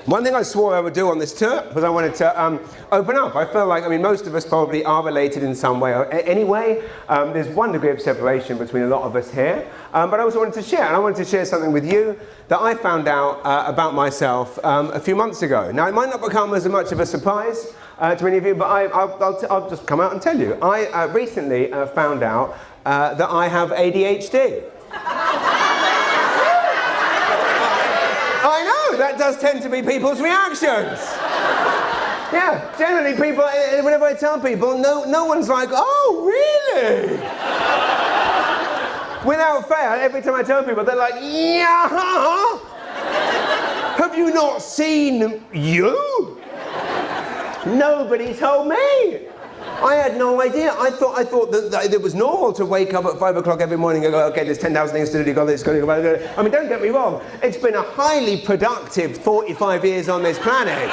One thing I swore I would do on this tour was I wanted to open up. I feel like, most of us probably are related in some way anyway. There's one degree of separation between a lot of us here. But I also wanted to share, and I wanted to share something with you that I found out about myself a few months ago. Now, it might not become as much of a surprise to any of you, but I'll just come out and tell you. I recently found out that I have ADHD. I know, that does tend to be people's reactions. Yeah, generally people, whenever I tell people, no one's like, oh, really? Without fail, every time I tell people, they're like, yeah. Have you not seen you? Nobody told me. I had no idea. I thought that it was normal to wake up at 5 o'clock every morning and go, okay, there's 10,000 things to do, you've got this, don't get me wrong. It's been a highly productive 45 years on this planet.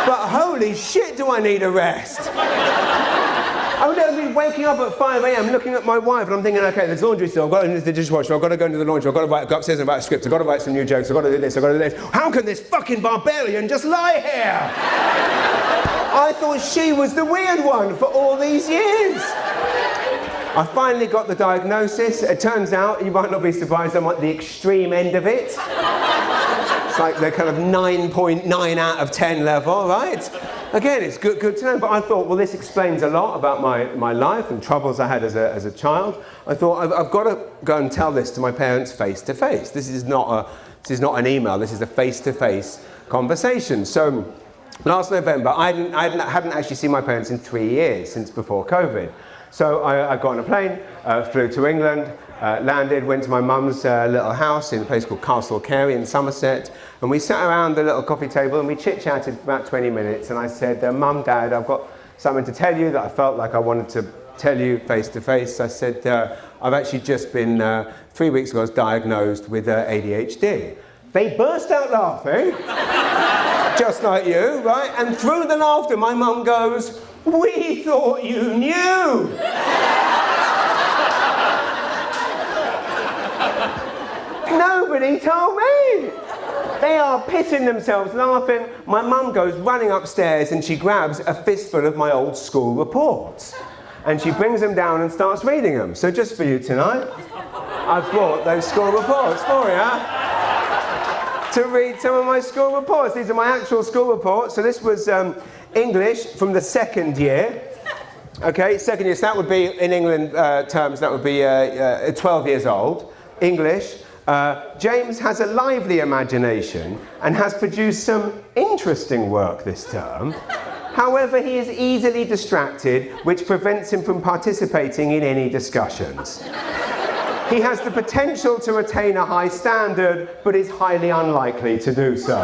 But holy shit, do I need a rest. I would be waking up at 5 a.m. looking at my wife and I'm thinking, okay, there's laundry still, I've got to go into the dishwasher, I've got to go into the laundry, I've got to go upstairs and write a script, I've got to write some new jokes, I've got to do this, I've got to do this. How can this fucking barbarian just lie here? I thought she was the weird one for all these years. I finally got the diagnosis. It turns out, you might not be surprised, I'm at the extreme end of it. It's like the kind of 9.9 out of 10 level, right? Again, it's good to know, but I thought, well, this explains a lot about my life and troubles I had as a child. I thought, I've got to go and tell this to my parents face to face. This is not an email, this is a face-to-face conversation. So, last November, I hadn't actually seen my parents in 3 years, since before COVID. So I got on a plane, flew to England, landed, went to my mum's little house in a place called Castle Carey in Somerset, and we sat around the little coffee table and we chit-chatted for about 20 minutes, and I said, Mum, Dad, I've got something to tell you that I felt like I wanted to tell you face to face. I said, I've actually just been, 3 weeks ago, I was diagnosed with ADHD. They burst out laughing. Just like you, right? And through the laughter, my mum goes, we thought you knew. Nobody told me. They are pissing themselves laughing. My mum goes running upstairs and she grabs a fistful of my old school reports. And she brings them down and starts reading them. So just for you tonight, I've brought those school reports for you. To read some of my school reports. These are my actual school reports. So this was English from the second year. Okay, second year. So that would be, in England terms, that would be 12 years old. English. James has a lively imagination and has produced some interesting work this term. However, he is easily distracted, which prevents him from participating in any discussions. He has the potential to attain a high standard, but is highly unlikely to do so.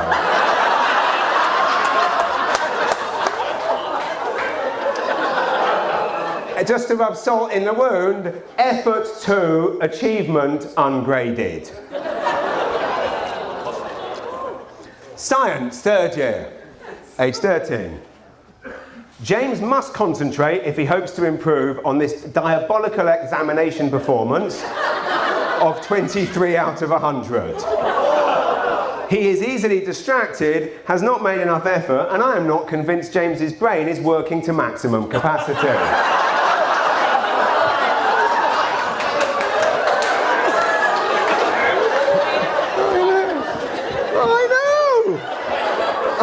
Just to rub salt in the wound, effort 2, achievement ungraded. Science, third year, age 13. James must concentrate if he hopes to improve on this diabolical examination performance of 23 out of 100. He is easily distracted, has not made enough effort, and I am not convinced James's brain is working to maximum capacity.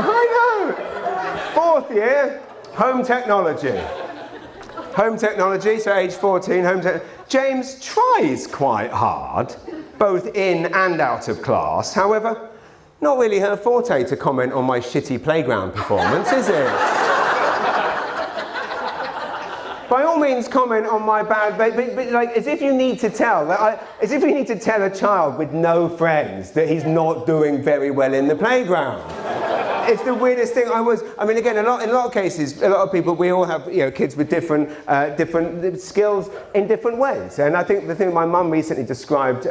I know. Fourth year, home technology. Home technology, so age 14, James tries quite hard, both in and out of class. However, not really her forte to comment on my shitty playground performance, is it? By all means, comment on my bad, but like, as if you need to tell a child with no friends that he's not doing very well in the playground. It's the weirdest thing. Again, in a lot of cases, a lot of people, we all have, kids with different skills in different ways. And I think the thing my mum recently described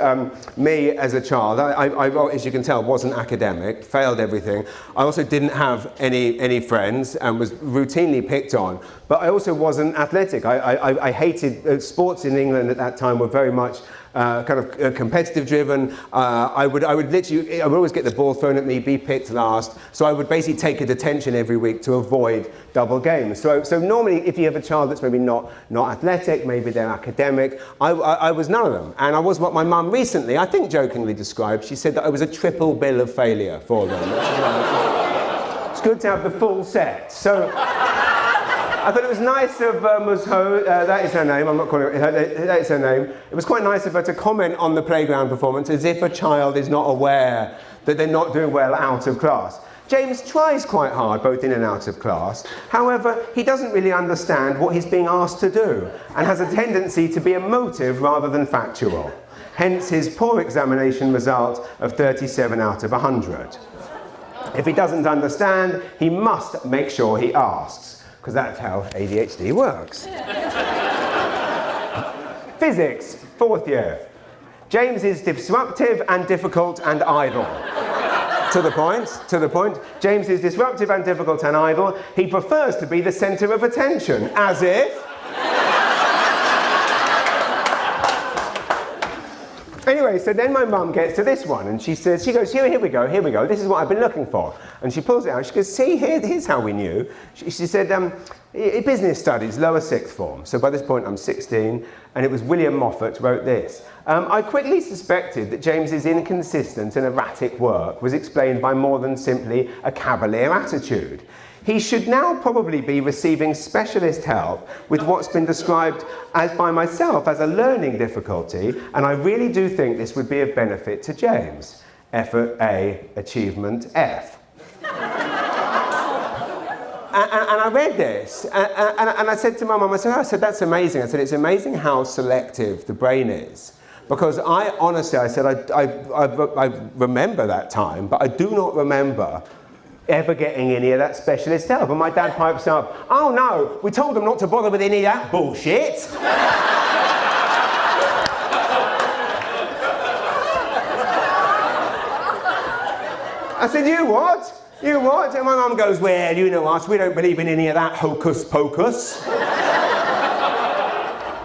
me as a child, I, as you can tell, wasn't academic, failed everything. I also didn't have any friends and was routinely picked on. But I also wasn't athletic. I hated sports in England at that time were very much competitive driven. I would always get the ball thrown at me, be picked last. So I would basically take a detention every week to avoid double games. So normally, if you have a child that's maybe not athletic, maybe they're academic, I was none of them. And I was what my mum recently, I think jokingly described. She said that I was a triple bill of failure for them. It's good to have the full set. So I thought it was nice of Ms. Ho, that is her name, I'm not calling her, that is her name. It was quite nice of her to comment on the playground performance as if a child is not aware that they're not doing well out of class. James tries quite hard, both in and out of class. However, he doesn't really understand what he's being asked to do and has a tendency to be emotive rather than factual. Hence his poor examination result of 37 out of 100. If he doesn't understand, he must make sure he asks, because that's how ADHD works. Physics, 4th year. James is disruptive and difficult and idle. To the point. James is disruptive and difficult and idle. He prefers to be the centre of attention, as if... Anyway, so then my mum gets to this one, and she goes, here we go, this is what I've been looking for. And she pulls it out, she goes, see, here's how we knew. She said, business studies, lower 6th form. So by this point I'm 16, and it was William Moffat wrote this. I quickly suspected that James's inconsistent and erratic work was explained by more than simply a cavalier attitude. He should now probably be receiving specialist help with what's been described as by myself as a learning difficulty, and I really do think this would be of benefit to James. Effort A, achievement F. And I read this, and I said to my mum, I said, that's amazing. I said, it's amazing how selective the brain is. Because I remember that time, but I do not remember ever getting any of that specialist help. And my dad pipes up, oh no, we told them not to bother with any of that bullshit. I said, you what? You what? And my mum goes, well, you know us, we don't believe in any of that hocus pocus.